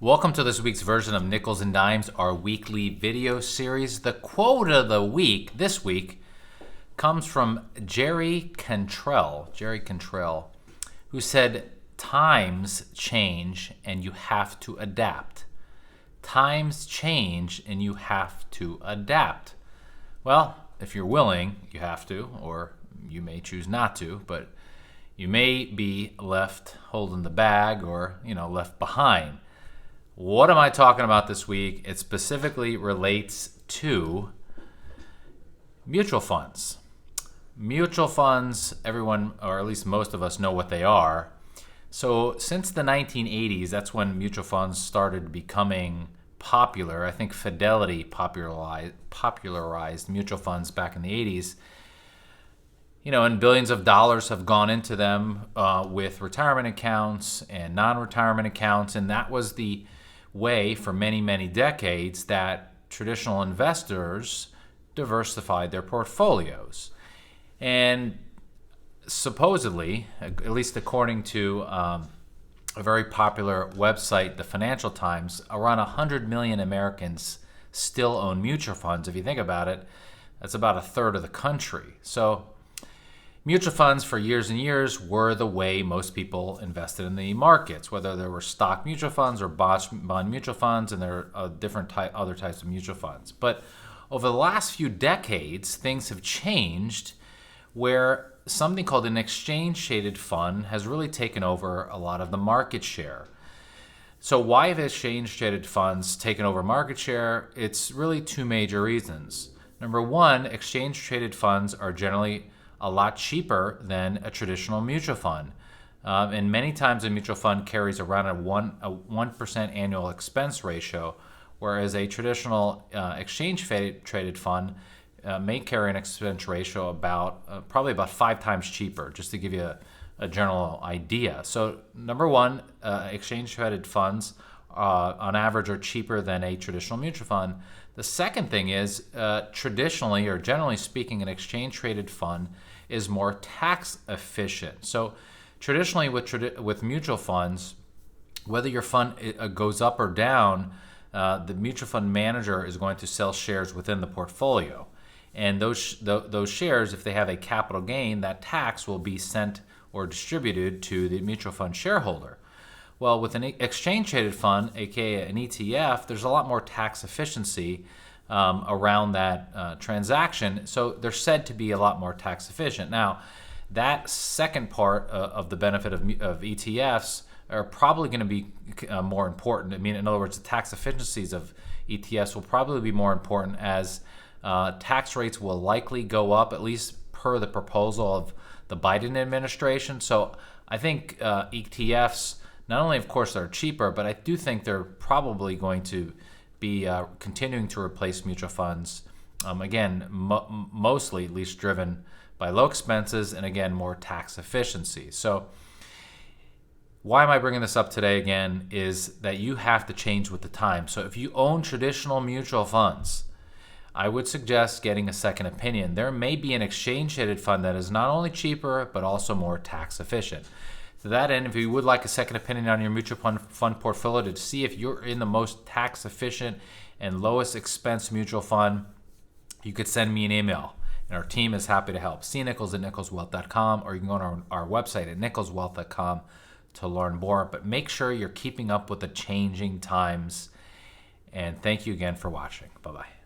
Welcome to this week's version of Nickels and Dimes, our weekly video series. The quote of the week this week comes from Jerry Cantrell, who said, "Times change and you have to adapt. Times change and you have to adapt." Well, if you're willing, you have to, or you may choose not to, but you may be left holding the bag or, left behind. What am I talking about this week? It specifically relates to mutual funds. Mutual funds, everyone, or at least most of us, know what they are. So since the 1980s, that's when mutual funds started becoming popular. I think Fidelity popularized mutual funds back in the 80s. And billions of dollars have gone into them with retirement accounts and non-retirement accounts, and that was the way for many, many decades that traditional investors diversified their portfolios. And supposedly, at least according to a very popular website, the Financial Times, around 100 million Americans still own mutual funds. If you think about it, that's about a third of the country. So mutual funds for years and years were the way most people invested in the markets, whether there were stock mutual funds or bond mutual funds, and there are other types of mutual funds. But over the last few decades, things have changed where something called an exchange-traded fund has really taken over a lot of the market share. So why have exchange-traded funds taken over market share? It's really two major reasons. Number one, exchange-traded funds are generally a lot cheaper than a traditional mutual fund. And many times a mutual fund carries around a 1% annual expense ratio, whereas a traditional exchange-traded fund may carry an expense ratio probably about 5 times cheaper, just to give you a general idea. So number one, exchange-traded funds on average are cheaper than a traditional mutual fund. The second thing is, traditionally or generally speaking, an exchange-traded fund is more tax efficient. So traditionally with mutual funds, whether your fund goes up or down, the mutual fund manager is going to sell shares within the portfolio. And those shares, if they have a capital gain, that tax will be sent or distributed to the mutual fund shareholder. Well, with an exchange-traded fund, aka an ETF, there's a lot more tax efficiency around that transaction. So they're said to be a lot more tax efficient. Now, that second part of the benefit of ETFs are probably going to be more important. I mean, in other words, the tax efficiencies of ETFs will probably be more important as tax rates will likely go up, at least per the proposal of the Biden administration. So I think ETFs, not only, of course, they're cheaper, but I do think they're probably going to be continuing to replace mutual funds. Again, mostly at least driven by low expenses and, again, more tax efficiency. So why am I bringing this up today again is that you have to change with the time. So if you own traditional mutual funds, I would suggest getting a second opinion. There may be an exchange-traded fund that is not only cheaper, but also more tax efficient. To that end, if you would like a second opinion on your mutual fund portfolio to see if you're in the most tax efficient and lowest expense mutual fund, you could send me an email, and our team is happy to help. See Nichols at nicholswealth.com, or you can go to our website at nicholswealth.com to learn more. But make sure you're keeping up with the changing times. And thank you again for watching. Bye-bye.